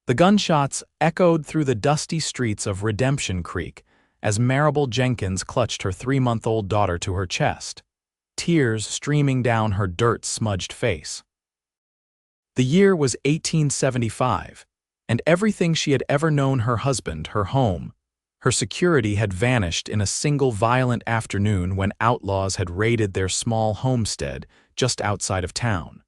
The gunshots echoed through the dusty streets of Redemption Creek as Maribel Jenkins clutched her 3-month-old daughter to her chest, tears streaming down her dirt-smudged face. The year was 1875, and everything she had ever known, her husband, her home, her security, had vanished in a single violent afternoon when outlaws had raided their small homestead just outside of town.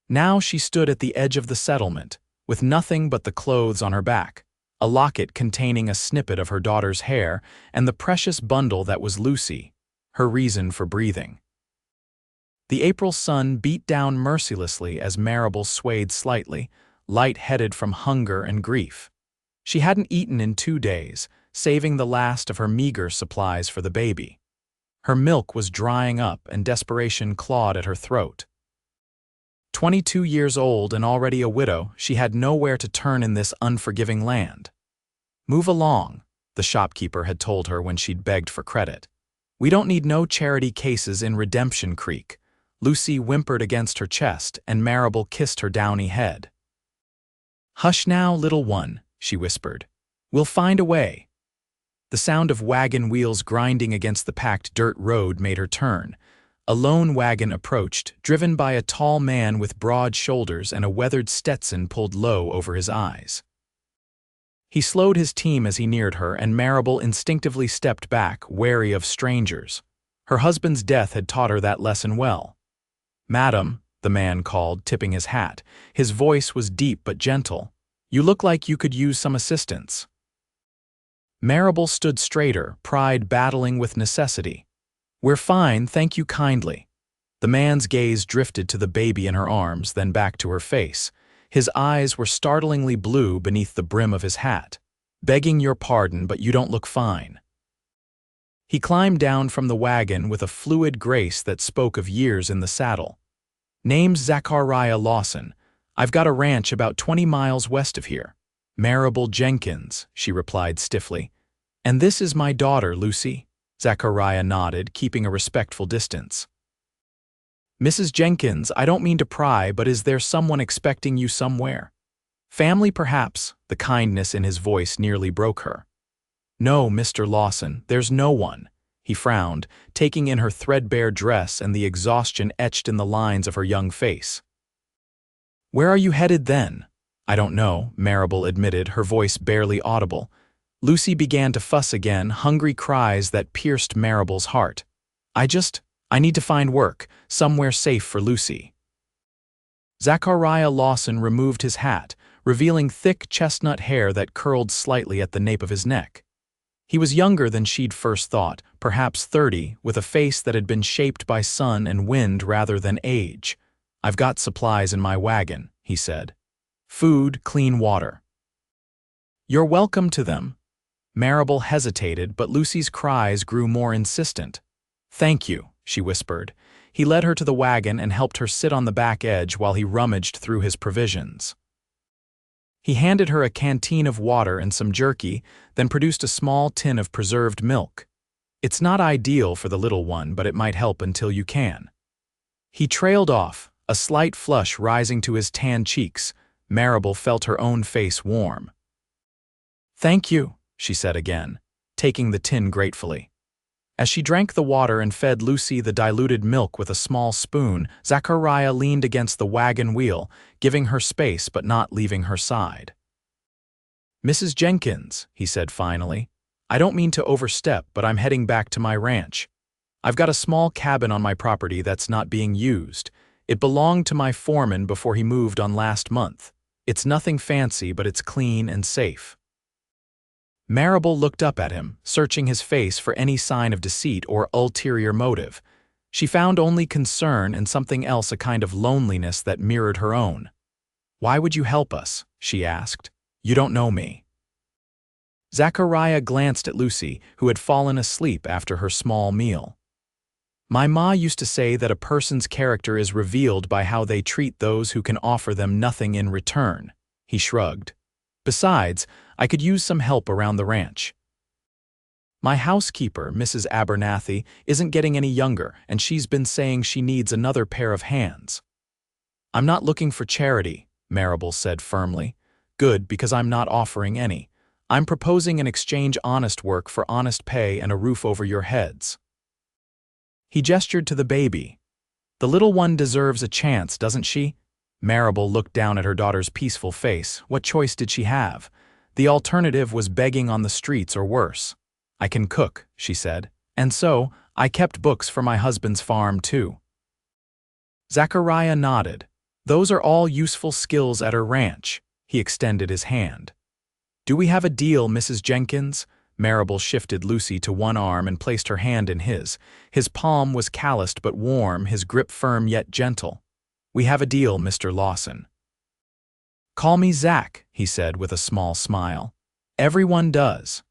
Now she stood at the edge of the settlement, with nothing but the clothes on her back, a locket containing a snippet of her daughter's hair, and the precious bundle that was Lucy, her reason for breathing. The April sun beat down mercilessly as Maribel swayed slightly, light-headed from hunger and grief. She hadn't eaten in 2 days, saving the last of her meager supplies for the baby. Her milk was drying up and desperation clawed at her throat. 22 years old and already a widow, she had nowhere to turn in this unforgiving land. "Move along," the shopkeeper had told her when she'd begged for credit. "We don't need no charity cases in Redemption Creek." Lucy whimpered against her chest, and Maribel kissed her downy head. "Hush now, little one," she whispered. "We'll find a way." The sound of wagon wheels grinding against the packed dirt road made her turn. A lone wagon approached, driven by a tall man with broad shoulders and a weathered Stetson pulled low over his eyes. He slowed his team as he neared her, and Maribel instinctively stepped back, wary of strangers. Her husband's death had taught her that lesson well. "Madam," the man called, tipping his hat. His voice was deep but gentle. "You look like you could use some assistance." Maribel stood straighter, pride battling with necessity. "We're fine, thank you kindly." The man's gaze drifted to the baby in her arms, then back to her face. His eyes were startlingly blue beneath the brim of his hat. "Begging your pardon, but you don't look fine." He climbed down from the wagon with a fluid grace that spoke of years in the saddle. "Name's Zachariah Lawson. I've got a ranch about 20 miles west of here." "Maribel Jenkins," she replied stiffly. "And this is my daughter, Lucy." Zachariah nodded, keeping a respectful distance. "Mrs. Jenkins, I don't mean to pry, but is there someone expecting you somewhere? Family, perhaps?" The kindness in his voice nearly broke her. "No, Mr. Lawson, there's no one." He frowned, taking in her threadbare dress and the exhaustion etched in the lines of her young face. "Where are you headed then?" "I don't know," Maribel admitted, her voice barely audible. Lucy began to fuss again, hungry cries that pierced Maribel's heart. I need to find work, somewhere safe for Lucy." Zachariah Lawson removed his hat, revealing thick chestnut hair that curled slightly at the nape of his neck. He was younger than she'd first thought, perhaps 30, with a face that had been shaped by sun and wind rather than age. "I've got supplies in my wagon," he said. "Food, clean water." "You're welcome to them." Maribel hesitated, but Lucy's cries grew more insistent. "Thank you," she whispered. He led her to the wagon and helped her sit on the back edge while he rummaged through his provisions. He handed her a canteen of water and some jerky, then produced a small tin of preserved milk. "It's not ideal for the little one, but it might help until you can." He trailed off, a slight flush rising to his tan cheeks. Maribel felt her own face warm. "Thank you," she said again, taking the tin gratefully. As she drank the water and fed Lucy the diluted milk with a small spoon, Zachariah leaned against the wagon wheel, giving her space but not leaving her side. "Mrs. Jenkins," he said finally, "I don't mean to overstep, but I'm heading back to my ranch. I've got a small cabin on my property that's not being used. It belonged to my foreman before he moved on last month. It's nothing fancy, but it's clean and safe." Maribel looked up at him, searching his face for any sign of deceit or ulterior motive. She found only concern and something else, a kind of loneliness that mirrored her own. "Why would you help us?" she asked. "You don't know me." Zachariah glanced at Lucy, who had fallen asleep after her small meal. "My ma used to say that a person's character is revealed by how they treat those who can offer them nothing in return." He shrugged. "Besides, I could use some help around the ranch. My housekeeper, Mrs. Abernathy, isn't getting any younger, and she's been saying she needs another pair of hands." "I'm not looking for charity," Maribel said firmly. Good, because I'm not offering any. I'm proposing an exchange honest work for honest pay and a roof over your heads." He gestured to the baby. "The little one deserves a chance, doesn't she?" Maribel looked down at her daughter's peaceful face. What choice did she have? The alternative was begging on the streets or worse. "I can cook," she said. "And so, I kept books for my husband's farm too." Zachariah nodded. "Those are all useful skills at her ranch." He extended his hand. "Do we have a deal, Mrs. Jenkins?" Maribel shifted Lucy to one arm and placed her hand in his. His palm was calloused but warm, his grip firm yet gentle. "We have a deal, Mr. Lawson." "Call me Zach," he said with a small smile. "Everyone does."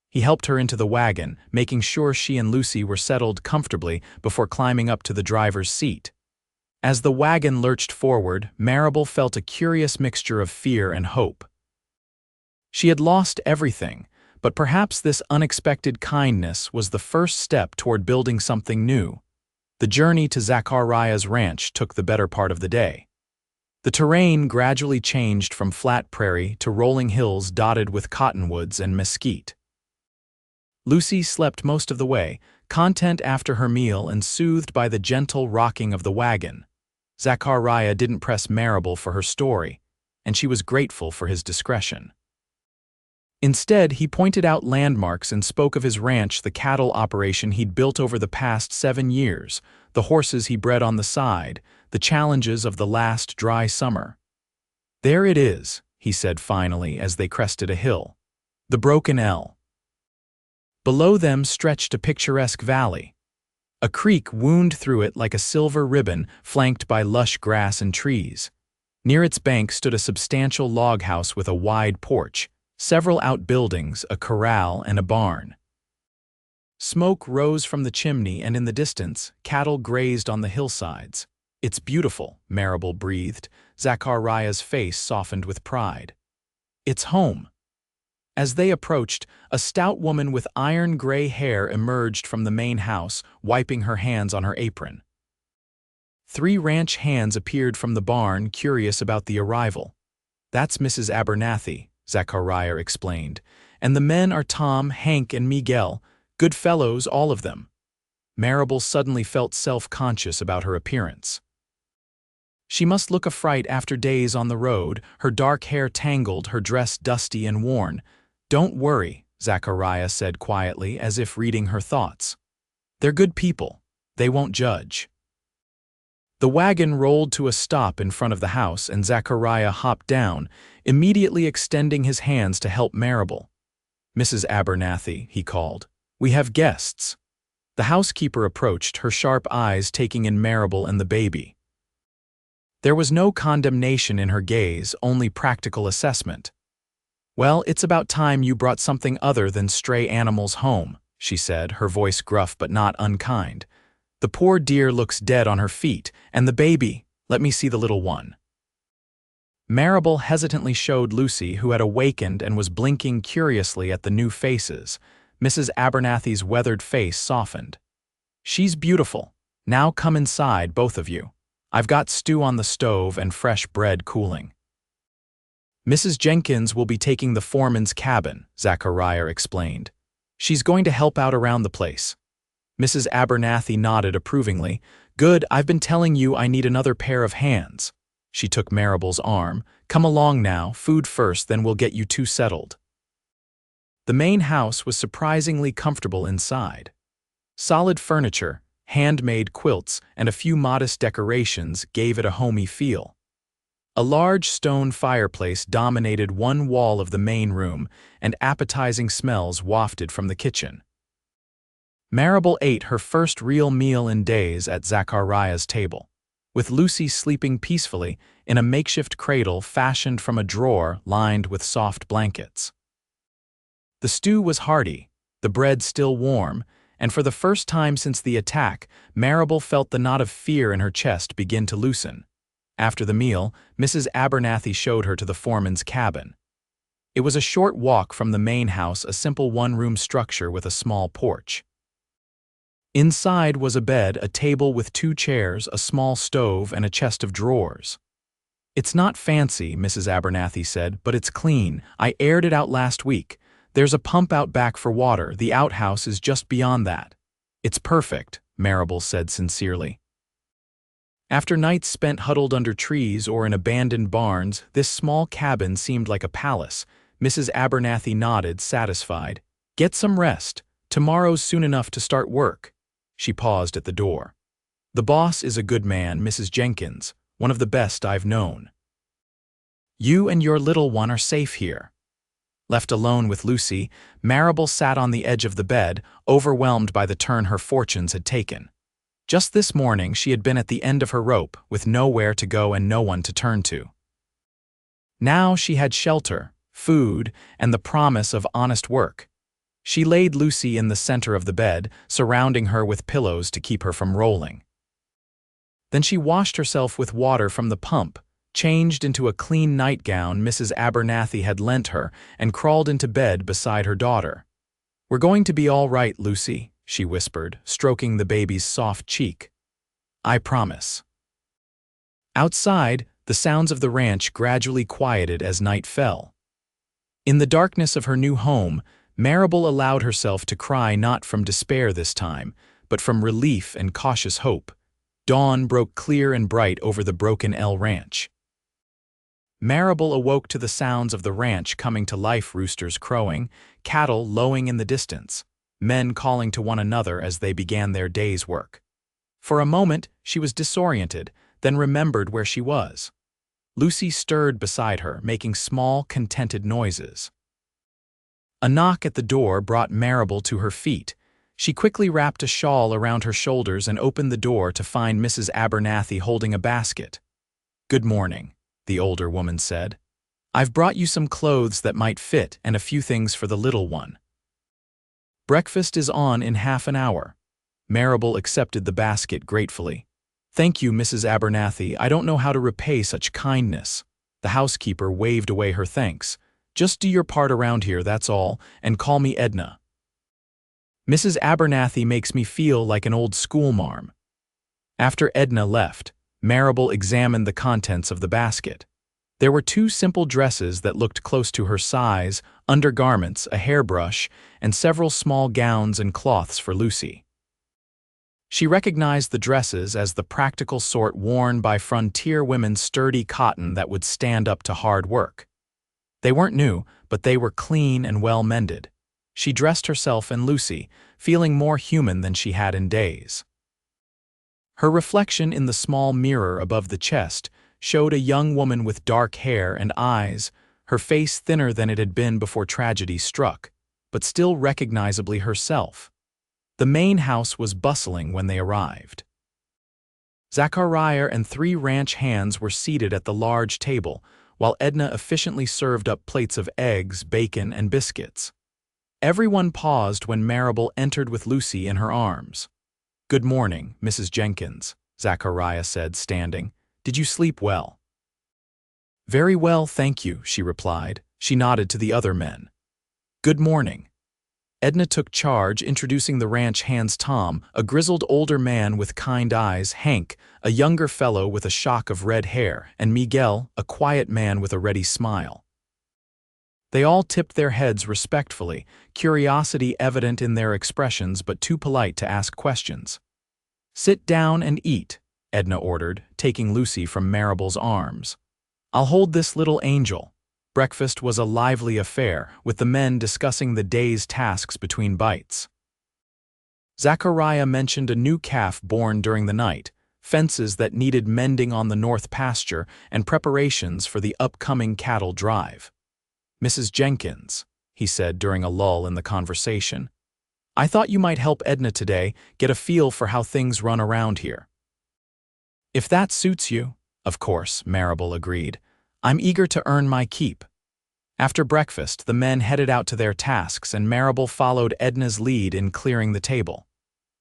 He helped her into the wagon, making sure she and Lucy were settled comfortably before climbing up to the driver's seat. As the wagon lurched forward, Maribel felt a curious mixture of fear and hope. She had lost everything, but perhaps this unexpected kindness was the first step toward building something new. The journey to Zachariah's ranch took the better part of the day. The terrain gradually changed from flat prairie to rolling hills dotted with cottonwoods and mesquite. Lucy slept most of the way, content after her meal and soothed by the gentle rocking of the wagon. Zachariah didn't press Maribel for her story, and she was grateful for his discretion. Instead, he pointed out landmarks and spoke of his ranch, the cattle operation he'd built over the past 7 years, the horses he bred on the side, the challenges of the last dry summer. "There it is," he said finally as they crested a hill. "The Broken L." Below them stretched a picturesque valley. A creek wound through it like a silver ribbon, flanked by lush grass and trees. Near its bank stood a substantial log house with a wide porch, several outbuildings, a corral, and a barn. Smoke rose from the chimney, and in the distance, cattle grazed on the hillsides. "It's beautiful," Maribel breathed. Zachariah's face softened with pride. "It's home." As they approached, a stout woman with iron-gray hair emerged from the main house, wiping her hands on her apron. 3 ranch hands appeared from the barn, curious about the arrival. "That's Mrs. Abernathy," Zachariah explained, "and the men are Tom, Hank, and Miguel. Good fellows, all of them." Maribel suddenly felt self-conscious about her appearance. She must look a fright after days on the road, her dark hair tangled, her dress dusty and worn. "Don't worry," Zachariah said quietly, as if reading her thoughts. "They're good people. They won't judge." The wagon rolled to a stop in front of the house, and Zachariah hopped down, immediately extending his hands to help Maribel. "Mrs. Abernathy," he called, "we have guests." The housekeeper approached, her sharp eyes taking in Maribel and the baby. There was no condemnation in her gaze, only practical assessment. "Well, it's about time you brought something other than stray animals home," she said, her voice gruff but not unkind. "The poor dear looks dead on her feet, and the baby, let me see the little one." Maribel hesitantly showed Lucy, who had awakened and was blinking curiously at the new faces. Mrs. Abernathy's weathered face softened. "She's beautiful. Now come inside, both of you. I've got stew on the stove and fresh bread cooling." "Mrs. Jenkins will be taking the foreman's cabin," Zachariah explained. "She's going to help out around the place." Mrs. Abernathy nodded approvingly. "Good, I've been telling you I need another pair of hands." She took Maribel's arm. "Come along now, food first, then we'll get you 2 settled." The main house was surprisingly comfortable inside. Solid furniture, handmade quilts, and a few modest decorations gave it a homey feel. A large stone fireplace dominated one wall of the main room, and appetizing smells wafted from the kitchen. Maribel ate her first real meal in days at Zachariah's table, with Lucy sleeping peacefully in a makeshift cradle fashioned from a drawer lined with soft blankets. The stew was hearty, the bread still warm, and for the first time since the attack, Maribel felt the knot of fear in her chest begin to loosen. After the meal, Mrs. Abernathy showed her to the foreman's cabin. It was a short walk from the main house, a simple one-room structure with a small porch. Inside was a bed, a table with 2 chairs, a small stove, and a chest of drawers. "It's not fancy," Mrs. Abernathy said, "but it's clean. I aired it out last week. There's a pump out back for water. The outhouse is just beyond that." "It's perfect," Maribel said sincerely. After nights spent huddled under trees or in abandoned barns, this small cabin seemed like a palace. Mrs. Abernathy nodded, satisfied. "Get some rest. Tomorrow's soon enough to start work." She paused at the door. "The boss is a good man, Mrs. Jenkins, one of the best I've known. You and your little one are safe here." Left alone with Lucy, Maribel sat on the edge of the bed, overwhelmed by the turn her fortunes had taken. Just this morning she had been at the end of her rope, with nowhere to go and no one to turn to. Now she had shelter, food, and the promise of honest work. She laid Lucy in the center of the bed, surrounding her with pillows to keep her from rolling. Then she washed herself with water from the pump, changed into a clean nightgown Mrs. Abernathy had lent her, and crawled into bed beside her daughter. "We're going to be all right, Lucy," she whispered, stroking the baby's soft cheek. "I promise." Outside, the sounds of the ranch gradually quieted as night fell. In the darkness of her new home, Maribel allowed herself to cry not from despair this time, but from relief and cautious hope. Dawn broke clear and bright over the Broken L Ranch. Maribel awoke to the sounds of the ranch coming to life, roosters crowing, cattle lowing in the distance, men calling to one another as they began their day's work. For a moment, she was disoriented, then remembered where she was. Lucy stirred beside her, making small, contented noises. A knock at the door brought Maribel to her feet. She quickly wrapped a shawl around her shoulders and opened the door to find Mrs. Abernathy holding a basket. "Good morning," the older woman said. "I've brought you some clothes that might fit and a few things for the little one. Breakfast is on in half an hour." Maribel accepted the basket gratefully. "Thank you, Mrs. Abernathy. I don't know how to repay such kindness." The housekeeper waved away her thanks. "Just do your part around here, that's all, and call me Edna. Mrs. Abernathy makes me feel like an old schoolmarm." After Edna left, Maribel examined the contents of the basket. There were 2 simple dresses that looked close to her size, undergarments, a hairbrush, and several small gowns and cloths for Lucy. She recognized the dresses as the practical sort worn by frontier women's sturdy cotton that would stand up to hard work. They weren't new, but they were clean and well-mended. She dressed herself and Lucy, feeling more human than she had in days. Her reflection in the small mirror above the chest showed a young woman with dark hair and eyes, her face thinner than it had been before tragedy struck, but still recognizably herself. The main house was bustling when they arrived. Zachariah and 3 ranch hands were seated at the large table, while Edna efficiently served up plates of eggs, bacon, and biscuits. Everyone paused when Maribel entered with Lucy in her arms. "Good morning, Mrs. Jenkins," Zachariah said, standing. "Did you sleep well?" "Very well, thank you," she replied. She nodded to the other men. "Good morning." Edna took charge, introducing the ranch hands: Tom, a grizzled older man with kind eyes; Hank, a younger fellow with a shock of red hair; and Miguel, a quiet man with a ready smile. They all tipped their heads respectfully, curiosity evident in their expressions but too polite to ask questions. "Sit down and eat," Edna ordered, taking Lucy from Maribel's arms. "I'll hold this little angel." Breakfast was a lively affair, with the men discussing the day's tasks between bites. Zachariah mentioned a new calf born during the night, fences that needed mending on the north pasture, and preparations for the upcoming cattle drive. "Mrs. Jenkins," he said during a lull in the conversation, "I thought you might help Edna today, get a feel for how things run around here." "If that suits you." "Of course," Maribel agreed. "I'm eager to earn my keep." After breakfast, the men headed out to their tasks, and Maribel followed Edna's lead in clearing the table.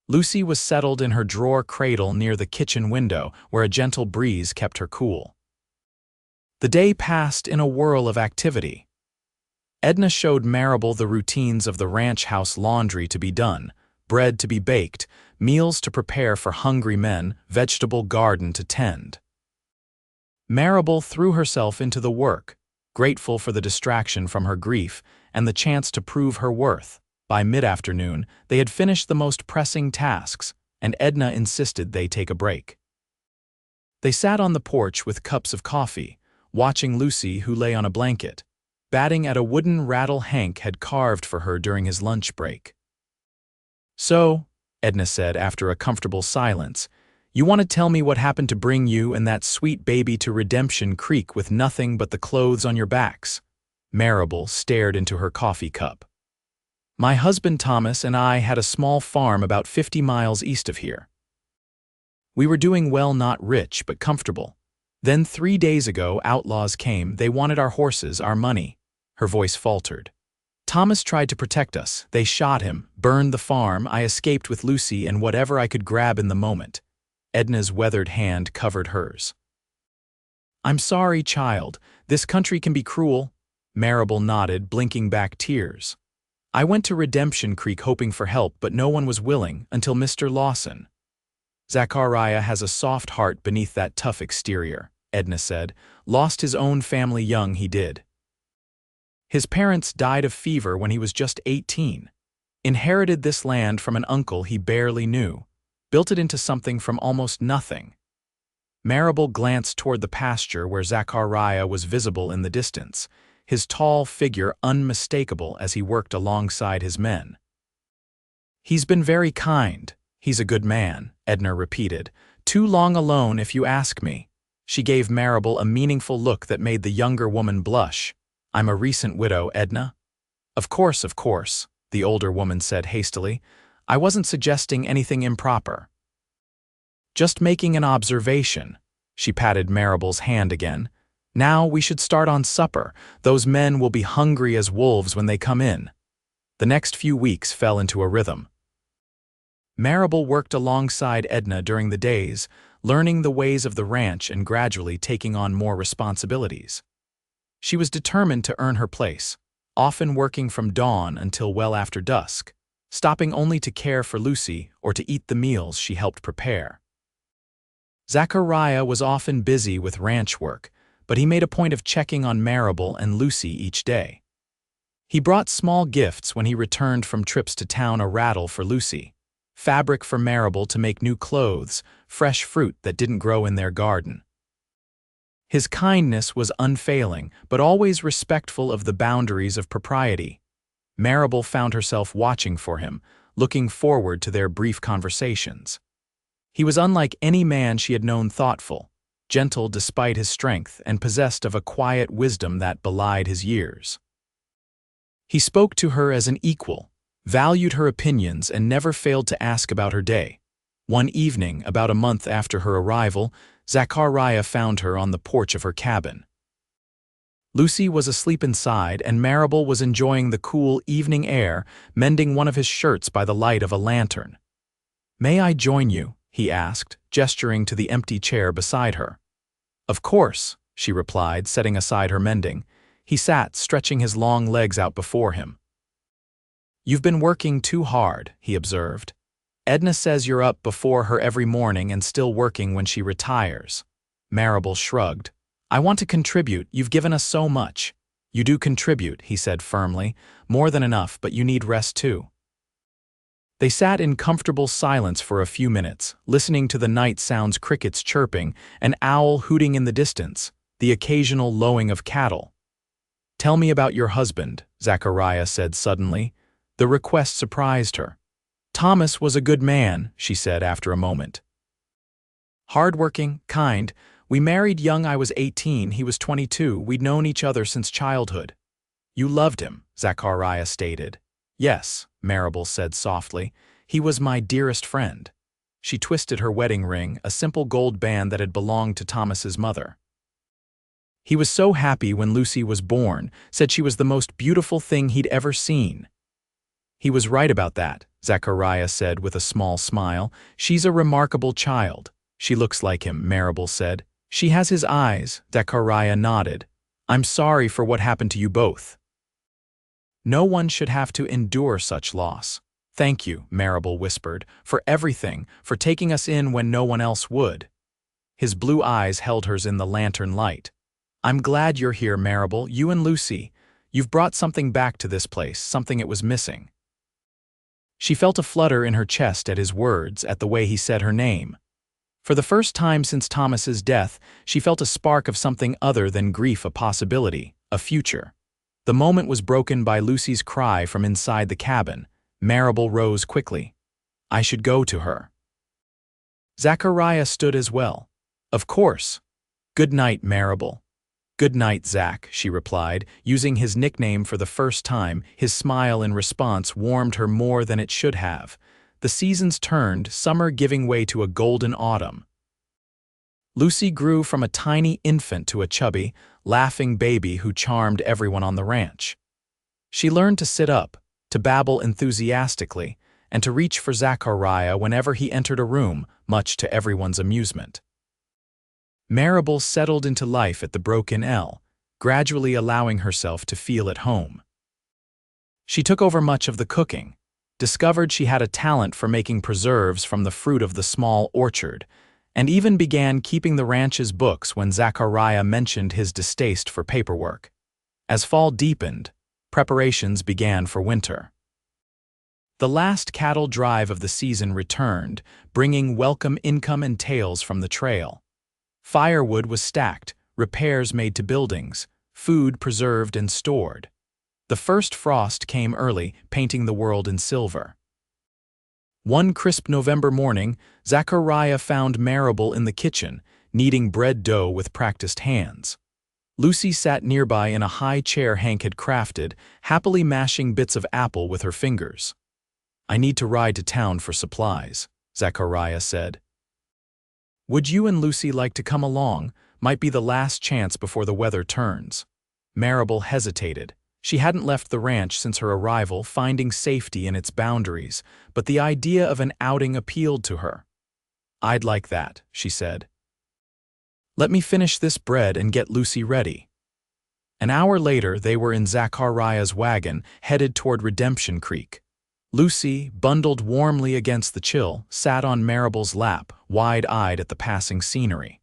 Lucy was settled in her drawer cradle near the kitchen window, where a gentle breeze kept her cool. The day passed in a whirl of activity. Edna showed Maribel the routines of the ranch house: laundry to be done, bread to be baked, meals to prepare for hungry men, vegetable garden to tend. Maribel threw herself into the work, grateful for the distraction from her grief and the chance to prove her worth. By mid-afternoon, they had finished the most pressing tasks, and Edna insisted they take a break. They sat on the porch with cups of coffee, watching Lucy, who lay on a blanket, batting at a wooden rattle Hank had carved for her during his lunch break. "So," Edna said after a comfortable silence, "you want to tell me what happened to bring you and that sweet baby to Redemption Creek with nothing but the clothes on your backs?" Maribel stared into her coffee cup. "My husband Thomas and I had a small farm about 50 miles east of here. We were doing well, not rich, but comfortable. Then 3 days ago, outlaws came. They wanted our horses, our money." Her voice faltered. "Thomas tried to protect us. They shot him, burned the farm. I escaped with Lucy and whatever I could grab in the moment." Edna's weathered hand covered hers. "I'm sorry, child. This country can be cruel." Maribel nodded, blinking back tears. "I went to Redemption Creek hoping for help, but no one was willing until Mr. Lawson." "Zachariah has a soft heart beneath that tough exterior," Edna said. "Lost his own family young, he did. His parents died of fever when he was just 18. Inherited this land from an uncle he barely knew. Built it into something from almost nothing." Maribel glanced toward the pasture where Zachariah was visible in the distance, his tall figure unmistakable as he worked alongside his men. "He's been very kind. He's a good man," Edna repeated. "Too long alone, if you ask me." She gave Maribel a meaningful look that made the younger woman blush. "I'm a recent widow, Edna." Of course," the older woman said hastily. "I wasn't suggesting anything improper. Just making an observation." She patted Maribel's hand again. "Now we should start on supper. Those men will be hungry as wolves when they come in." The next few weeks fell into a rhythm. Maribel worked alongside Edna during the days, learning the ways of the ranch and gradually taking on more responsibilities. She was determined to earn her place, often working from dawn until well after dusk, stopping only to care for Lucy or to eat the meals she helped prepare. Zachariah was often busy with ranch work, but he made a point of checking on Maribel and Lucy each day. He brought small gifts when he returned from trips to town: a rattle for Lucy, fabric for Maribel to make new clothes, fresh fruit that didn't grow in their garden. His kindness was unfailing, but always respectful of the boundaries of propriety. Maribel found herself watching for him, looking forward to their brief conversations. He was unlike any man she had known: thoughtful, gentle despite his strength, and possessed of a quiet wisdom that belied his years. He spoke to her as an equal, valued her opinions, and never failed to ask about her day. One evening, about a month after her arrival, Zachariah found her on the porch of her cabin. Lucy was asleep inside, and Maribel was enjoying the cool evening air, mending one of his shirts by the light of a lantern. "May I join you?" he asked, gesturing to the empty chair beside her. "Of course," she replied, setting aside her mending. He sat, stretching his long legs out before him. "You've been working too hard," he observed. "Edna says you're up before her every morning and still working when she retires." Maribel shrugged. "I want to contribute. You've given us so much." "You do contribute," he said firmly. "More than enough, but you need rest too." They sat in comfortable silence for a few minutes, listening to the night sounds: crickets chirping, an owl hooting in the distance, the occasional lowing of cattle. "Tell me about your husband," Zachariah said suddenly. The request surprised her. "Thomas was a good man," she said after a moment. "Hardworking, kind. We married young. I was 18, he was 22. We'd known each other since childhood." "You loved him," Zachariah stated. "Yes," Maribel said softly. "He was my dearest friend." She twisted her wedding ring, a simple gold band that had belonged to Thomas's mother. "He was so happy when Lucy was born, said she was the most beautiful thing he'd ever seen." "He was right about that," Zachariah said with a small smile. "She's a remarkable child." "She looks like him," Maribel said. "She has his eyes," Zachariah nodded. "I'm sorry for what happened to you both. No one should have to endure such loss." "Thank you," Maribel whispered, "for everything, for taking us in when no one else would." His blue eyes held hers in the lantern light. "I'm glad you're here, Maribel, you and Lucy. You've brought something back to this place, something it was missing." She felt a flutter in her chest at his words, at the way he said her name. For the first time since Thomas's death, she felt a spark of something other than grief, a possibility, a future. The moment was broken by Lucy's cry from inside the cabin. Maribel rose quickly. "I should go to her." Zachariah stood as well. "Of course. Good night, Maribel." "Good night, Zach," she replied, using his nickname for the first time. His smile in response warmed her more than it should have. The seasons turned, summer giving way to a golden autumn. Lucy grew from a tiny infant to a chubby, laughing baby who charmed everyone on the ranch. She learned to sit up, to babble enthusiastically, and to reach for Zachariah whenever he entered a room, much to everyone's amusement. Maribel settled into life at the Broken L, gradually allowing herself to feel at home. She took over much of the cooking, discovered she had a talent for making preserves from the fruit of the small orchard, and even began keeping the ranch's books when Zachariah mentioned his distaste for paperwork. As fall deepened, preparations began for winter. The last cattle drive of the season returned, bringing welcome income and tales from the trail. Firewood was stacked, repairs made to buildings, food preserved and stored. The first frost came early, painting the world in silver. One crisp November morning, Zachariah found Maribel in the kitchen, kneading bread dough with practiced hands. Lucy sat nearby in a high chair Hank had crafted, happily mashing bits of apple with her fingers. "I need to ride to town for supplies," Zachariah said. "Would you and Lucy like to come along? Might be the last chance before the weather turns." Maribel hesitated. She hadn't left the ranch since her arrival, finding safety in its boundaries, but the idea of an outing appealed to her. "I'd like that," she said. "Let me finish this bread and get Lucy ready." An hour later, they were in Zachariah's wagon, headed toward Redemption Creek. Lucy, bundled warmly against the chill, sat on Maribel's lap, wide-eyed at the passing scenery.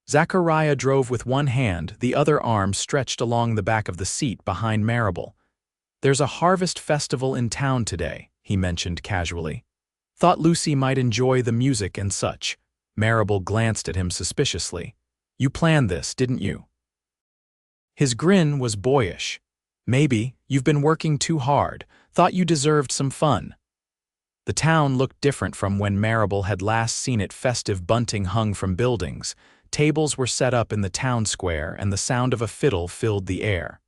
Zachariah drove with one hand, the other arm stretched along the back of the seat behind Maribel. "There's a harvest festival in town today," he mentioned casually. "Thought Lucy might enjoy the music and such." Maribel glanced at him suspiciously. "You planned this, didn't you?" His grin was boyish. "Maybe, you've been working too hard. Thought you deserved some fun." The town looked different from when Maribel had last seen it. Festive bunting hung from buildings. Tables were set up in the town square, and the sound of a fiddle filled the air.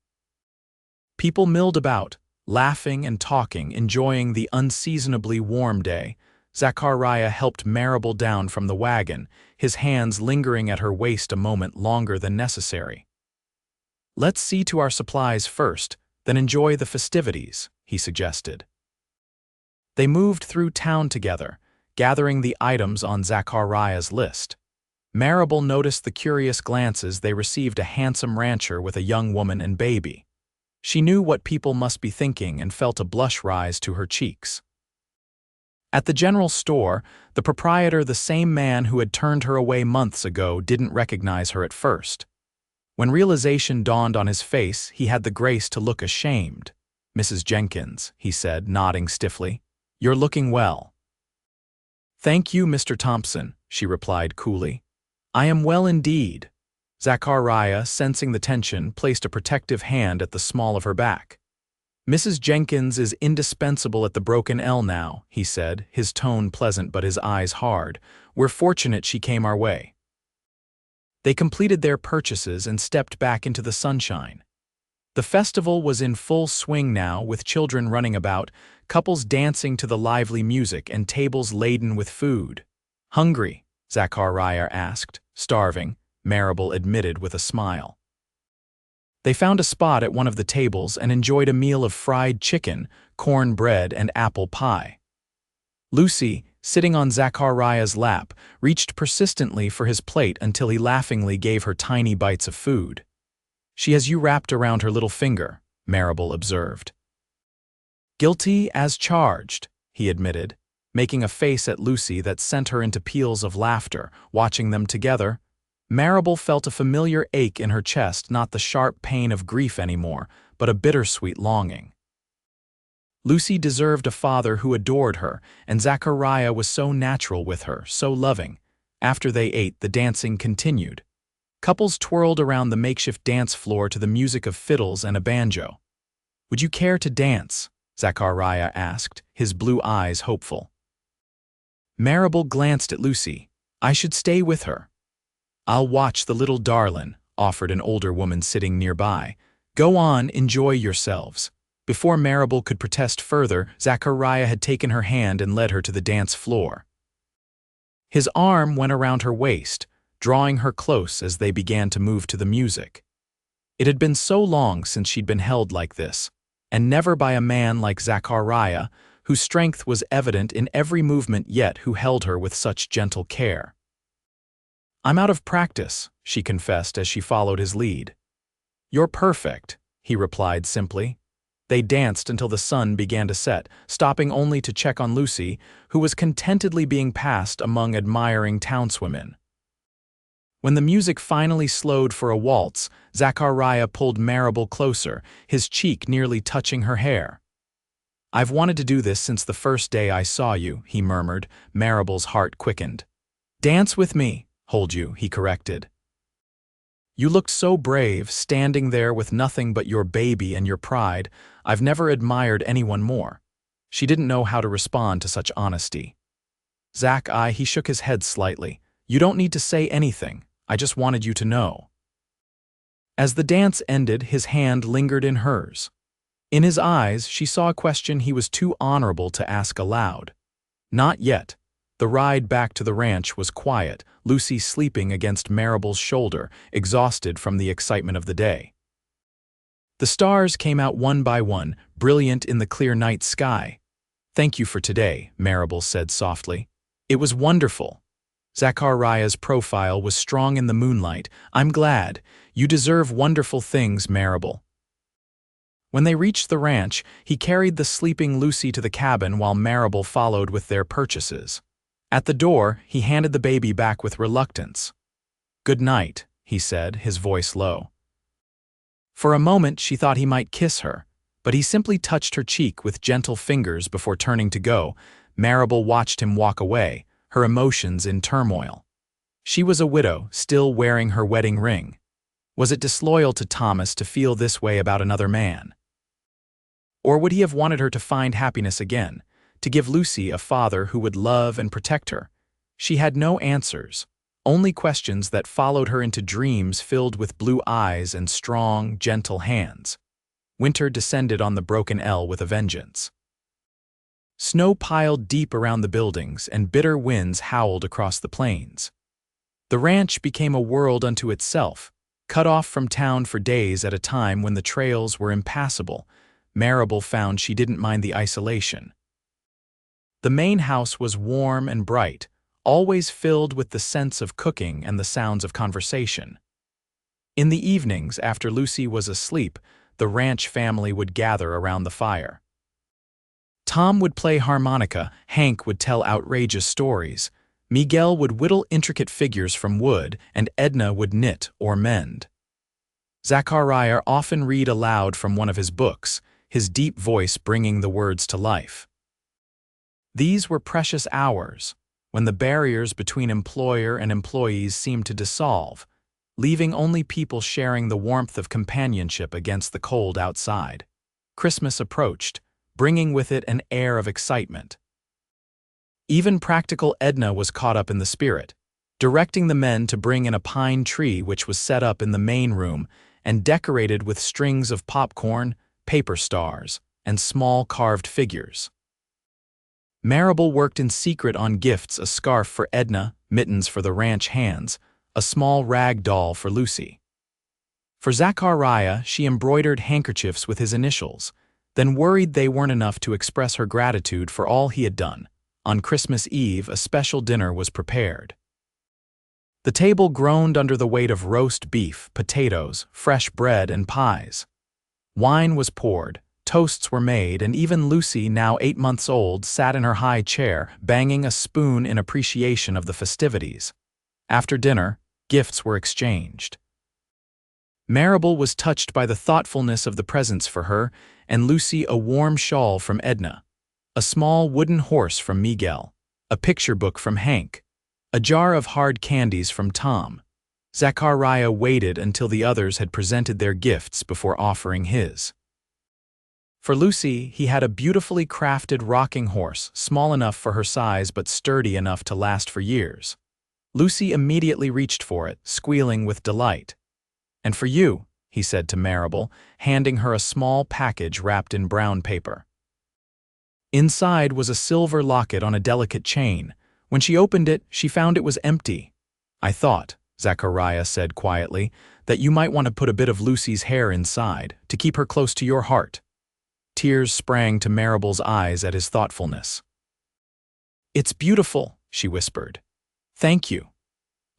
People milled about, laughing and talking, enjoying the unseasonably warm day. Zachariah helped Maribel down from the wagon, his hands lingering at her waist a moment longer than necessary. "Let's see to our supplies first, then enjoy the festivities," he suggested. They moved through town together, gathering the items on Zachariah's list. Maribel noticed the curious glances they received. A handsome rancher with a young woman and baby. She knew what people must be thinking and felt a blush rise to her cheeks. At the general store, the proprietor, the same man who had turned her away months ago, didn't recognize her at first. When realization dawned on his face, he had the grace to look ashamed. "Mrs. Jenkins," he said, nodding stiffly. "You're looking well." "Thank you, Mr. Thompson," she replied coolly. "I am well indeed." Zachariah, sensing the tension, placed a protective hand at the small of her back. "Mrs. Jenkins is indispensable at the Broken L now," he said, his tone pleasant but his eyes hard. "We're fortunate she came our way." They completed their purchases and stepped back into the sunshine. The festival was in full swing now, with children running about, couples dancing to the lively music, and tables laden with food. "Hungry?" Zachariah asked. "Starving," Maribel admitted with a smile. They found a spot at one of the tables and enjoyed a meal of fried chicken, corn bread, and apple pie. Lucy, sitting on Zachariah's lap, reached persistently for his plate until he laughingly gave her tiny bites of food. "She has you wrapped around her little finger," Maribel observed. "Guilty as charged," he admitted. making a face at Lucy that sent her into peals of laughter. Watching them together, Maribel felt a familiar ache in her chest, not the sharp pain of grief anymore, but a bittersweet longing. Lucy deserved a father who adored her, and Zachariah was so natural with her, so loving. After they ate, the dancing continued. Couples twirled around the makeshift dance floor to the music of fiddles and a banjo. "Would you care to dance?" Zachariah asked, his blue eyes hopeful. Maribel glanced at Lucy. "I should stay with her." "I'll watch the little darlin'," offered an older woman sitting nearby. "Go on, enjoy yourselves." Before Maribel could protest further, Zachariah had taken her hand and led her to the dance floor. His arm went around her waist, drawing her close as they began to move to the music. It had been so long since she'd been held like this, and never by a man like Zachariah, whose strength was evident in every movement yet who held her with such gentle care. "I'm out of practice," she confessed as she followed his lead. "You're perfect," he replied simply. They danced until the sun began to set, stopping only to check on Lucy, who was contentedly being passed among admiring townswomen. When the music finally slowed for a waltz, Zachariah pulled Maribel closer, his cheek nearly touching her hair. "I've wanted to do this since the first day I saw you," he murmured. Maribel's heart quickened. "Dance with me." "Hold you," he corrected. "You looked so brave, standing there with nothing but your baby and your pride. I've never admired anyone more." She didn't know how to respond to such honesty. He shook his head slightly. "You don't need to say anything. I just wanted you to know." As the dance ended, his hand lingered in hers. In his eyes, she saw a question he was too honorable to ask aloud. Not yet. The ride back to the ranch was quiet, Lucy sleeping against Maribel's shoulder, exhausted from the excitement of the day. The stars came out one by one, brilliant in the clear night sky. "Thank you for today," Maribel said softly. "It was wonderful." Zachariah's profile was strong in the moonlight. "I'm glad. You deserve wonderful things, Maribel." When they reached the ranch, he carried the sleeping Lucy to the cabin while Maribel followed with their purchases. At the door, he handed the baby back with reluctance. "Good night," he said, his voice low. For a moment, she thought he might kiss her, but he simply touched her cheek with gentle fingers before turning to go. Maribel watched him walk away, her emotions in turmoil. She was a widow, still wearing her wedding ring. Was it disloyal to Thomas to feel this way about another man? Or would he have wanted her to find happiness again, to give Lucy a father who would love and protect her? She had no answers, only questions that followed her into dreams filled with blue eyes and strong, gentle hands. Winter descended on the broken L with a vengeance. Snow piled deep around the buildings, and bitter winds howled across the plains. The ranch became a world unto itself, cut off from town for days at a time when the trails were impassable. Maribel found she didn't mind the isolation. The main house was warm and bright, always filled with the sense of cooking and the sounds of conversation. In the evenings, after Lucy was asleep, the ranch family would gather around the fire. Tom would play harmonica, Hank would tell outrageous stories, Miguel would whittle intricate figures from wood, and Edna would knit or mend. Zachariah often read aloud from one of his books, his deep voice bringing the words to life. These were precious hours, when the barriers between employer and employees seemed to dissolve, leaving only people sharing the warmth of companionship against the cold outside. Christmas approached, bringing with it an air of excitement. Even practical Edna was caught up in the spirit, directing the men to bring in a pine tree which was set up in the main room and decorated with strings of popcorn, paper stars, and small carved figures. Maribel worked in secret on gifts: a scarf for Edna, mittens for the ranch hands, a small rag doll for Lucy. For Zachariah, she embroidered handkerchiefs with his initials, then worried they weren't enough to express her gratitude for all he had done. On Christmas Eve, a special dinner was prepared. The table groaned under the weight of roast beef, potatoes, fresh bread, and pies. Wine was poured, Toasts were made, and even Lucy, now 8 months old, sat in her high chair, banging a spoon in appreciation of the festivities. After dinner, gifts were exchanged. Maribel was touched by the thoughtfulness of the presents for her, and Lucy a warm shawl from Edna, a small wooden horse from Miguel, a picture book from Hank, a jar of hard candies from Tom. Zachariah waited until the others had presented their gifts before offering his. For Lucy, he had a beautifully crafted rocking horse, small enough for her size but sturdy enough to last for years. Lucy immediately reached for it, squealing with delight. "And for you," he said to Maribel, handing her a small package wrapped in brown paper. Inside was a silver locket on a delicate chain. When she opened it, she found it was empty. "I thought," Zachariah said quietly, "that you might want to put a bit of Lucy's hair inside, to keep her close to your heart." Tears sprang to Maribel's eyes at his thoughtfulness. "It's beautiful," she whispered. "Thank you."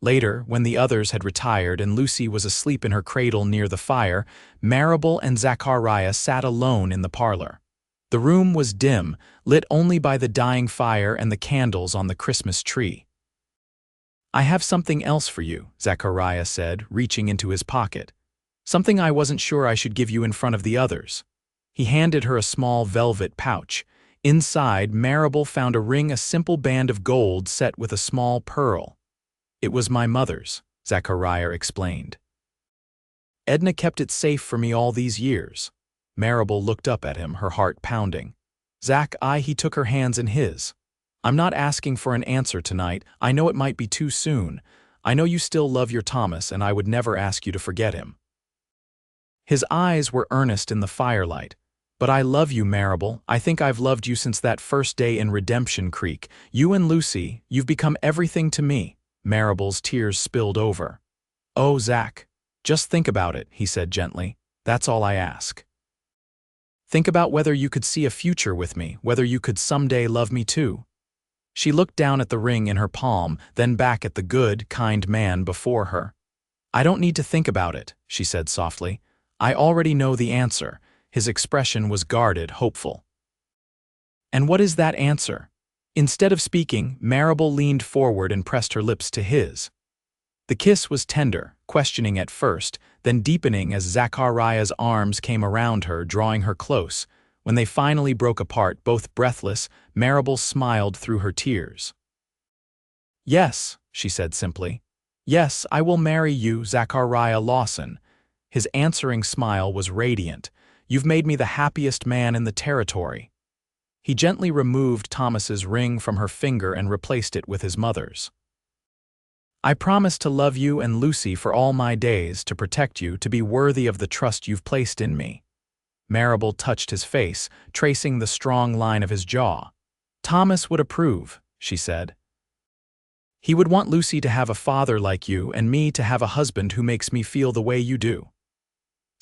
Later, when the others had retired and Lucy was asleep in her cradle near the fire, Maribel and Zachariah sat alone in the parlor. The room was dim, lit only by the dying fire and the candles on the Christmas tree. "I have something else for you," Zachariah said, reaching into his pocket. "Something I wasn't sure I should give you in front of the others." He handed her a small velvet pouch. Inside, Maribel found a ring, a simple band of gold set with a small pearl. "It was my mother's," Zachariah explained. "Edna kept it safe for me all these years." Maribel looked up at him, her heart pounding. He took her hands in his. "I'm not asking for an answer tonight. I know it might be too soon. I know you still love your Thomas, and I would never ask you to forget him." His eyes were earnest in the firelight. "But I love you, Maribel. I think I've loved you since that first day in Redemption Creek. You and Lucy, you've become everything to me." Maribel's tears spilled over. "Oh, Zach, just think about it," he said gently. "That's all I ask. Think about whether you could see a future with me, whether you could someday love me too." She looked down at the ring in her palm, then back at the good, kind man before her. "I don't need to think about it," she said softly. "I already know the answer." His expression was guarded, hopeful. "And what is that answer?" Instead of speaking, Maribel leaned forward and pressed her lips to his. The kiss was tender, questioning at first, then deepening as Zachariah's arms came around her, drawing her close. When they finally broke apart, both breathless, Maribel smiled through her tears. "Yes," she said simply. "Yes, I will marry you, Zachariah Lawson." His answering smile was radiant. "You've made me the happiest man in the territory." He gently removed Thomas's ring from her finger and replaced it with his mother's. "I promise to love you and Lucy for all my days, to protect you, to be worthy of the trust you've placed in me." Maribel touched his face, tracing the strong line of his jaw. "Thomas would approve," she said. "He would want Lucy to have a father like you and me to have a husband who makes me feel the way you do."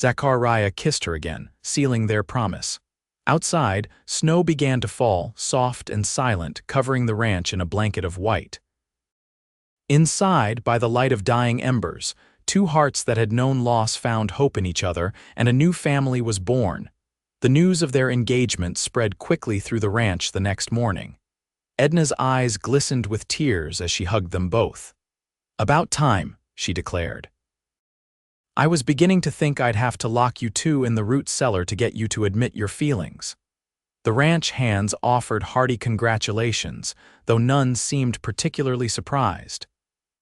Zachariah kissed her again, sealing their promise. Outside, snow began to fall, soft and silent, covering the ranch in a blanket of white. Inside, by the light of dying embers, two hearts that had known loss found hope in each other, and a new family was born. The news of their engagement spread quickly through the ranch the next morning. Edna's eyes glistened with tears as she hugged them both. "About time," she declared. "I was beginning to think I'd have to lock you two in the root cellar to get you to admit your feelings." The ranch hands offered hearty congratulations, though none seemed particularly surprised.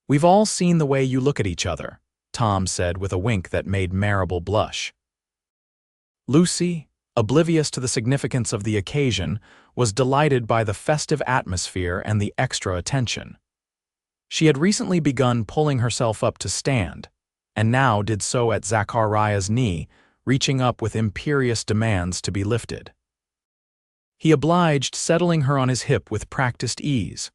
"We've all seen the way you look at each other," Tom said with a wink that made Maribel blush. Lucy, oblivious to the significance of the occasion, was delighted by the festive atmosphere and the extra attention. She had recently begun pulling herself up to stand, and now did so at Zachariah's knee, reaching up with imperious demands to be lifted. He obliged, settling her on his hip with practiced ease.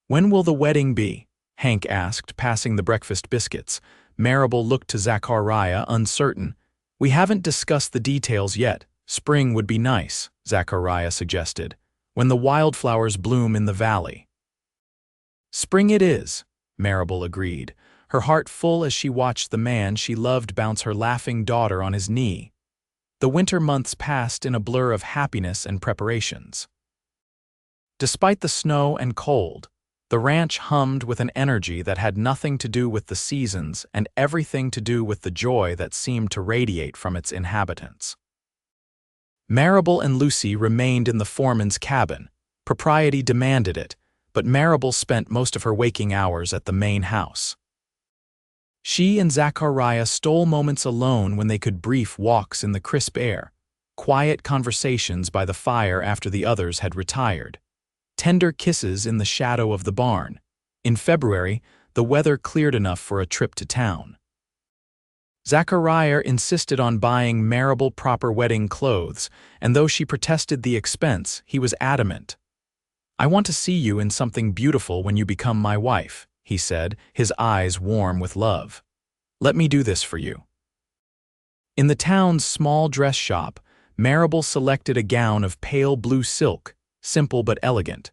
"When will the wedding be?" Hank asked, passing the breakfast biscuits. Maribel looked to Zachariah, uncertain. "We haven't discussed the details yet. Spring would be nice," Zachariah suggested, "when the wildflowers bloom in the valley." "Spring it is," Maribel agreed, her heart full as she watched the man she loved bounce her laughing daughter on his knee. The winter months passed in a blur of happiness and preparations. Despite the snow and cold, the ranch hummed with an energy that had nothing to do with the seasons and everything to do with the joy that seemed to radiate from its inhabitants. Maribel and Lucy remained in the foreman's cabin. Propriety demanded it, but Maribel spent most of her waking hours at the main house. She and Zachariah stole moments alone when they could, brief walks in the crisp air, quiet conversations by the fire after the others had retired, tender kisses in the shadow of the barn. In February, the weather cleared enough for a trip to town. Zachariah insisted on buying Maribel proper wedding clothes, and though she protested the expense, he was adamant. "I want to see you in something beautiful when you become my wife," he said, his eyes warm with love. "Let me do this for you." In the town's small dress shop, Maribel selected a gown of pale blue silk, simple but elegant.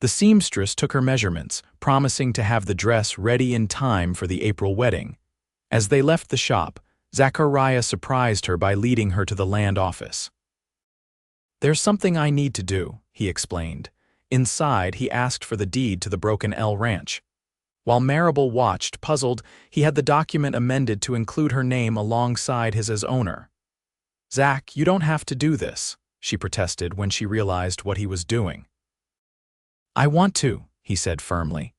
The seamstress took her measurements, promising to have the dress ready in time for the April wedding. As they left the shop, Zachariah surprised her by leading her to the land office. "There's something I need to do," he explained. Inside, he asked for the deed to the Broken L Ranch. While Maribel watched, puzzled, he had the document amended to include her name alongside his as owner. "Zach, you don't have to do this," she protested when she realized what he was doing. "I want to," he said firmly.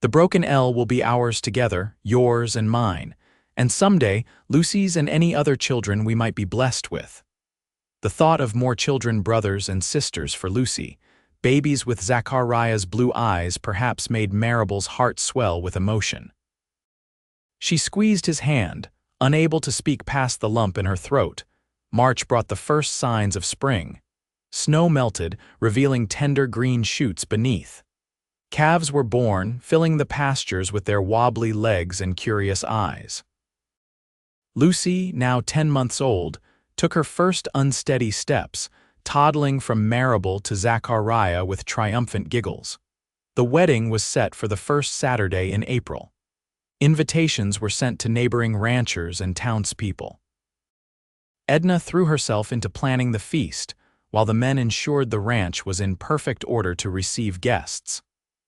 "The Broken L will be ours together, yours and mine, and someday Lucy's and any other children we might be blessed with." The thought of more children, brothers and sisters for Lucy, babies with Zachariah's blue eyes, perhaps made Maribel's heart swell with emotion. She squeezed his hand, unable to speak past the lump in her throat. March brought the first signs of spring. Snow melted, revealing tender green shoots beneath. Calves were born, filling the pastures with their wobbly legs and curious eyes. Lucy, now 10 months old, took her first unsteady steps, toddling from Maribel to Zachariah with triumphant giggles. The wedding was set for the first Saturday in April. Invitations were sent to neighboring ranchers and townspeople. Edna threw herself into planning the feast, while the men ensured the ranch was in perfect order to receive guests.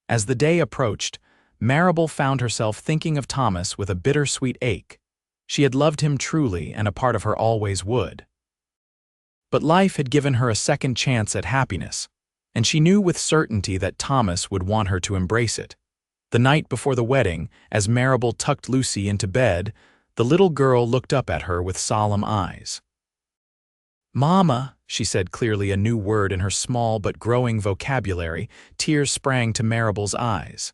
As the day approached, Maribel found herself thinking of Thomas with a bittersweet ache. She had loved him truly, and a part of her always would. But life had given her a second chance at happiness, and she knew with certainty that Thomas would want her to embrace it. The night before the wedding, as Maribel tucked Lucy into bed, the little girl looked up at her with solemn eyes. "Mama," she said clearly, a new word in her small but growing vocabulary. Tears sprang to Maribel's eyes.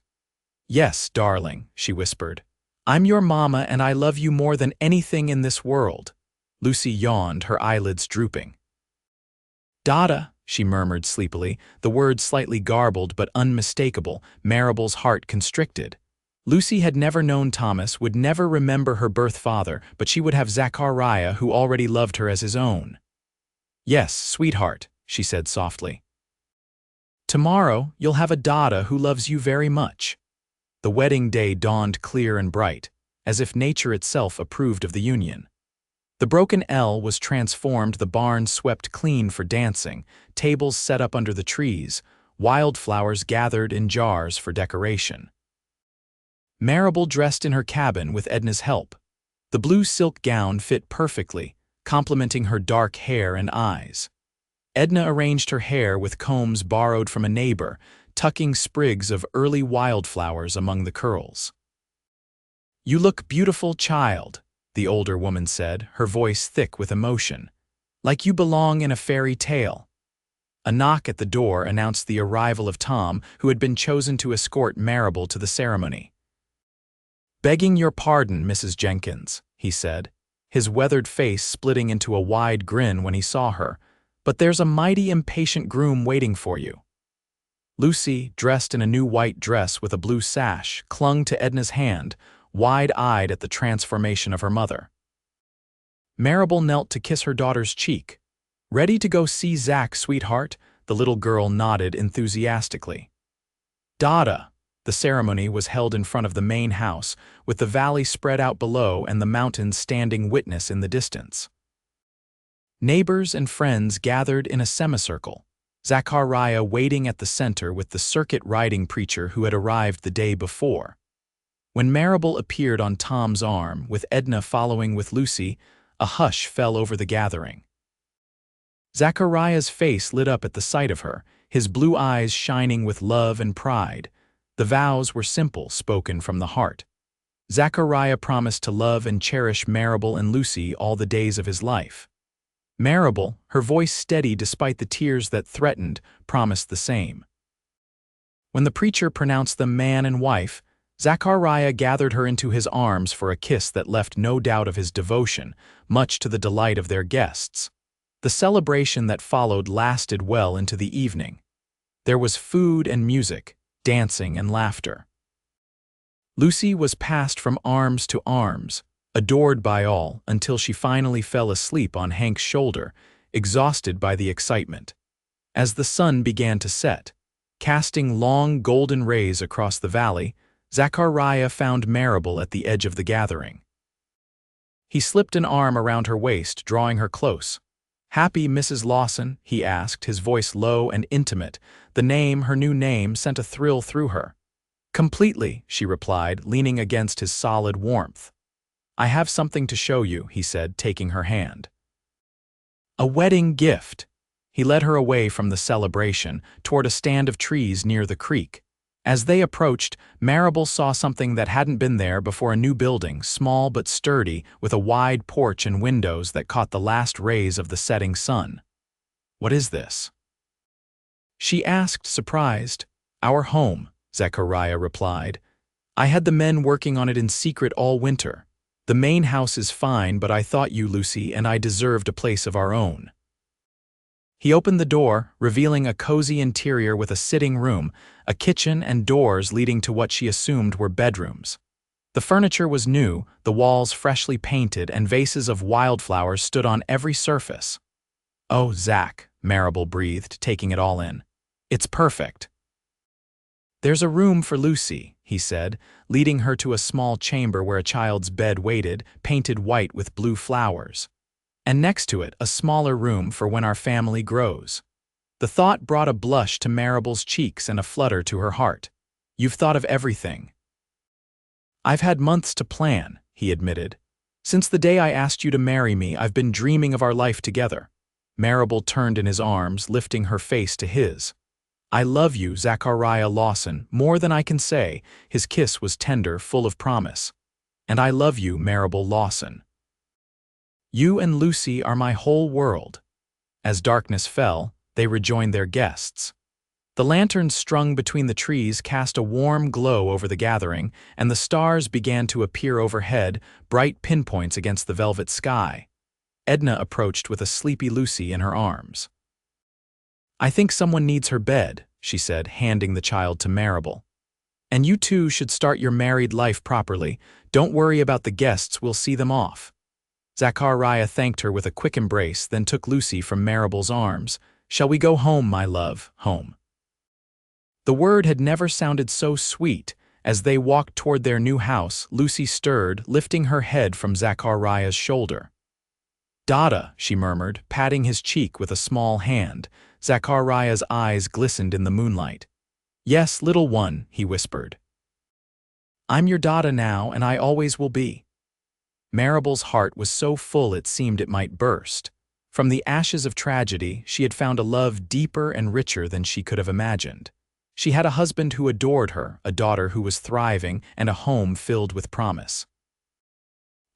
"Yes, darling," she whispered. "I'm your mama, and I love you more than anything in this world." Lucy yawned, her eyelids drooping. "Dada," she murmured sleepily, the words slightly garbled but unmistakable. Maribel's heart constricted. Lucy had never known Thomas, would never remember her birth father, but she would have Zachariah, who already loved her as his own. "Yes, sweetheart," she said softly. "Tomorrow you'll have a Dada who loves you very much." The wedding day dawned clear and bright, as if nature itself approved of the union. The Broken L was transformed, the barn swept clean for dancing, tables set up under the trees, wildflowers gathered in jars for decoration. Maribel dressed in her cabin with Edna's help. The blue silk gown fit perfectly, complementing her dark hair and eyes. Edna arranged her hair with combs borrowed from a neighbor, tucking sprigs of early wildflowers among the curls. "You look beautiful, child," the older woman said, her voice thick with emotion. "Like you belong in a fairy tale." A knock at the door announced the arrival of Tom, who had been chosen to escort Maribel to the ceremony. "Begging your pardon, Mrs. Jenkins," he said, his weathered face splitting into a wide grin when he saw her, "but there's a mighty impatient groom waiting for you." Lucy, dressed in a new white dress with a blue sash, clung to Edna's hand, wide-eyed at the transformation of her mother. Maribel knelt to kiss her daughter's cheek. "Ready to go see Zach, sweetheart?" The little girl nodded enthusiastically. "Dada." The ceremony was held in front of the main house, with the valley spread out below and the mountains standing witness in the distance. Neighbors and friends gathered in a semicircle, Zachariah waiting at the center with the circuit riding preacher who had arrived the day before. When Maribel appeared on Tom's arm, with Edna following with Lucy, a hush fell over the gathering. Zachariah's face lit up at the sight of her, his blue eyes shining with love and pride. The vows were simple, spoken from the heart. Zachariah promised to love and cherish Maribel and Lucy all the days of his life. Maribel, her voice steady despite the tears that threatened, promised the same. When the preacher pronounced them man and wife, Zachariah gathered her into his arms for a kiss that left no doubt of his devotion, much to the delight of their guests. The celebration that followed lasted well into the evening. There was food and music, dancing and laughter. Lucy was passed from arms to arms, adored by all, until she finally fell asleep on Hank's shoulder, exhausted by the excitement. As the sun began to set, casting long golden rays across the valley, Zachariah found Maribel at the edge of the gathering. He slipped an arm around her waist, drawing her close. "Happy Mrs. Lawson?" he asked, his voice low and intimate. The name, her new name, sent a thrill through her. "Completely," she replied, leaning against his solid warmth. "I have something to show you," he said, taking her hand. "A wedding gift." He led her away from the celebration, toward a stand of trees near the creek. As they approached, Maribel saw something that hadn't been there before: a new building, small but sturdy, with a wide porch and windows that caught the last rays of the setting sun. "What is this?" she asked, surprised. "Our home," Zachariah replied. "I had the men working on it in secret all winter. The main house is fine, but I thought you, Lucy, and I deserved a place of our own." He opened the door, revealing a cozy interior with a sitting room, a kitchen, and doors leading to what she assumed were bedrooms. The furniture was new, the walls freshly painted, and vases of wildflowers stood on every surface. "Oh, Zach," Maribel breathed, taking it all in. "It's perfect." "There's a room for Lucy," he said, leading her to a small chamber where a child's bed waited, painted white with blue flowers. "And next to it, a smaller room for when our family grows." The thought brought a blush to Maribel's cheeks and a flutter to her heart. "You've thought of everything." "I've had months to plan," he admitted. "Since the day I asked you to marry me, I've been dreaming of our life together." Maribel turned in his arms, lifting her face to his. "I love you, Zachariah Lawson, more than I can say." His kiss was tender, full of promise. "And I love you, Maribel Lawson. You and Lucy are my whole world." As darkness fell, they rejoined their guests. The lanterns strung between the trees cast a warm glow over the gathering, and the stars began to appear overhead, bright pinpoints against the velvet sky. Edna approached with a sleepy Lucy in her arms. "I think someone needs her bed," she said, handing the child to Maribel. "And you two should start your married life properly. Don't worry about the guests, we'll see them off." Zachariah thanked her with a quick embrace, then took Lucy from Maribel's arms. "Shall we go home, my love, home?" The word had never sounded so sweet. As they walked toward their new house, Lucy stirred, lifting her head from Zachariah's shoulder. "Dada," she murmured, patting his cheek with a small hand. Zachariah's eyes glistened in the moonlight. "Yes, little one," he whispered. "I'm your Dada now, and I always will be." Maribel's heart was so full it seemed it might burst. From the ashes of tragedy, she had found a love deeper and richer than she could have imagined. She had a husband who adored her, a daughter who was thriving, and a home filled with promise.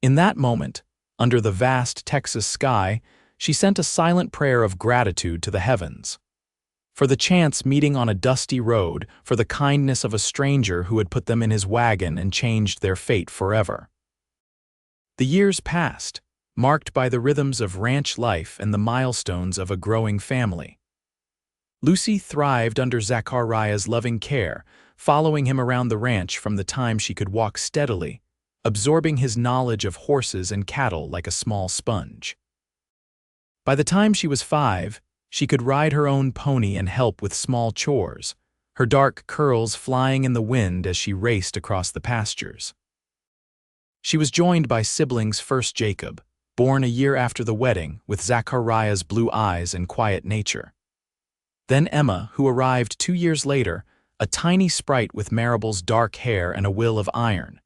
In that moment, under the vast Texas sky, she sent a silent prayer of gratitude to the heavens. For the chance meeting on a dusty road, for the kindness of a stranger who had put them in his wagon and changed their fate forever. The years passed, marked by the rhythms of ranch life and the milestones of a growing family. Lucy thrived under Zachariah's loving care, following him around the ranch from the time she could walk steadily, absorbing his knowledge of horses and cattle like a small sponge. By the time she was 5, she could ride her own pony and help with small chores, her dark curls flying in the wind as she raced across the pastures. She was joined by siblings first Jacob, born a year after the wedding with Zachariah's blue eyes and quiet nature. Then Emma, who arrived 2 years later, a tiny sprite with Maribel's dark hair and a will of iron.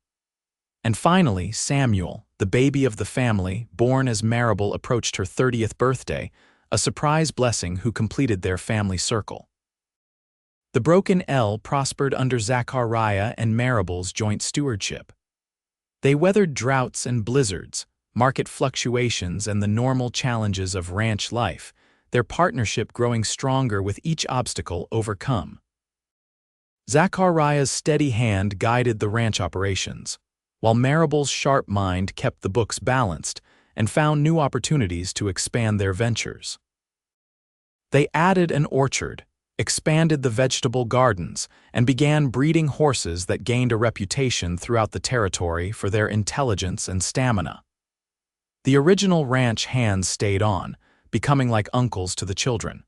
And finally, Samuel, the baby of the family, born as Maribel approached her 30th birthday, a surprise blessing who completed their family circle. The broken L prospered under Zachariah and Maribel's joint stewardship. They weathered droughts and blizzards, market fluctuations, and the normal challenges of ranch life, their partnership growing stronger with each obstacle overcome. Zachariah's steady hand guided the ranch operations, while Maribel's sharp mind kept the books balanced and found new opportunities to expand their ventures. They added an orchard, expanded the vegetable gardens, and began breeding horses that gained a reputation throughout the territory for their intelligence and stamina. The original ranch hands stayed on, becoming like uncles to the children.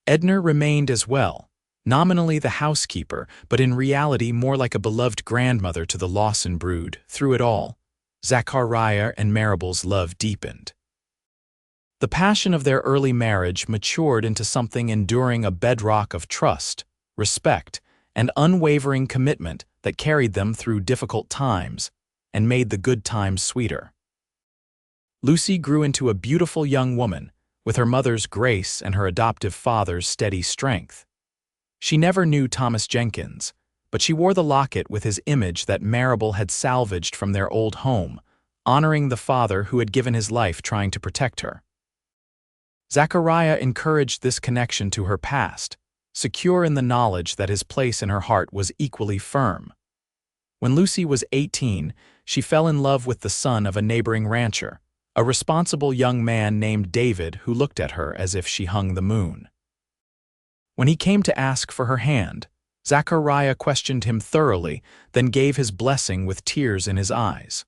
Edna remained as well, nominally the housekeeper, but in reality more like a beloved grandmother to the Lawson brood. Through it all, Zachariah and Maribel's love deepened. The passion of their early marriage matured into something enduring, a bedrock of trust, respect, and unwavering commitment that carried them through difficult times and made the good times sweeter. Lucy grew into a beautiful young woman, with her mother's grace and her adoptive father's steady strength. She never knew Thomas Jenkins, but she wore the locket with his image that Maribel had salvaged from their old home, honoring the father who had given his life trying to protect her. Zachariah encouraged this connection to her past, secure in the knowledge that his place in her heart was equally firm. When Lucy was 18, she fell in love with the son of a neighboring rancher, a responsible young man named David who looked at her as if she hung the moon. When he came to ask for her hand, Zachariah questioned him thoroughly, then gave his blessing with tears in his eyes.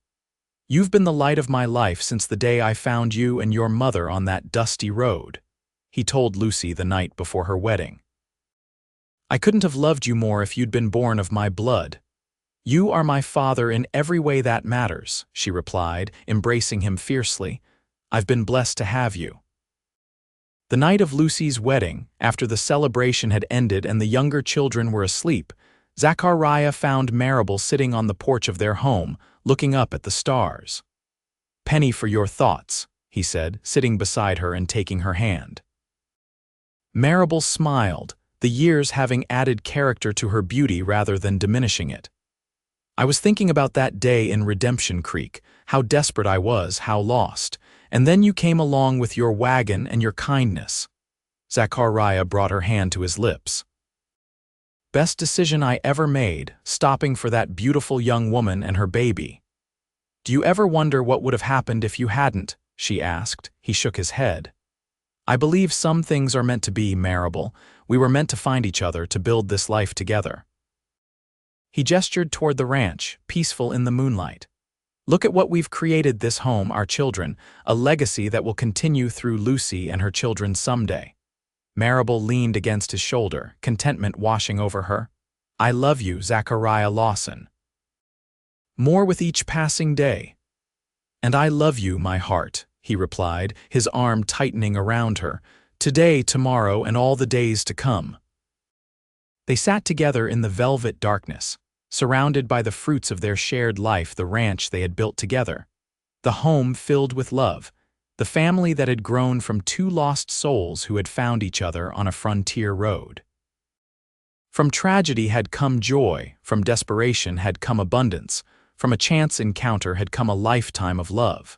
"You've been the light of my life since the day I found you and your mother on that dusty road," he told Lucy the night before her wedding. "I couldn't have loved you more if you'd been born of my blood. You are my father in every way that matters," she replied, embracing him fiercely. "I've been blessed to have you." The night of Lucy's wedding, after the celebration had ended and the younger children were asleep, Zachariah found Maribel sitting on the porch of their home, looking up at the stars. "Penny for your thoughts," he said, sitting beside her and taking her hand. Maribel smiled, the years having added character to her beauty rather than diminishing it. "I was thinking about that day in Redemption Creek, how desperate I was, how lost, and then you came along with your wagon and your kindness." Zachariah brought her hand to his lips. "Best decision I ever made, stopping for that beautiful young woman and her baby." "Do you ever wonder what would have happened if you hadn't?" she asked. He shook his head. "I believe some things are meant to be, Maribel. We were meant to find each other, to build this life together." He gestured toward the ranch, peaceful in the moonlight. "Look at what we've created, this home, our children, a legacy that will continue through Lucy and her children someday." Maribel leaned against his shoulder, contentment washing over her. "I love you, Zachariah Lawson. More with each passing day." "And I love you, my heart," he replied, his arm tightening around her. "Today, tomorrow, and all the days to come." They sat together in the velvet darkness, surrounded by the fruits of their shared life, the ranch they had built together, the home filled with love, the family that had grown from two lost souls who had found each other on a frontier road. From tragedy had come joy, from desperation had come abundance, from a chance encounter had come a lifetime of love.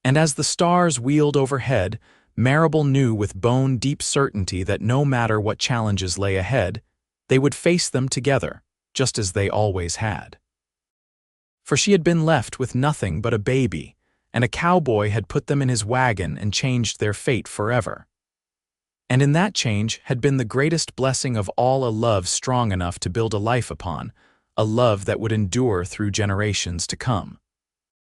And as the stars wheeled overhead, Maribel knew with bone-deep certainty that no matter what challenges lay ahead, they would face them together, just as they always had. For she had been left with nothing but a baby, and a cowboy had put them in his wagon and changed their fate forever. And in that change had been the greatest blessing of all, a love strong enough to build a life upon, a love that would endure through generations to come.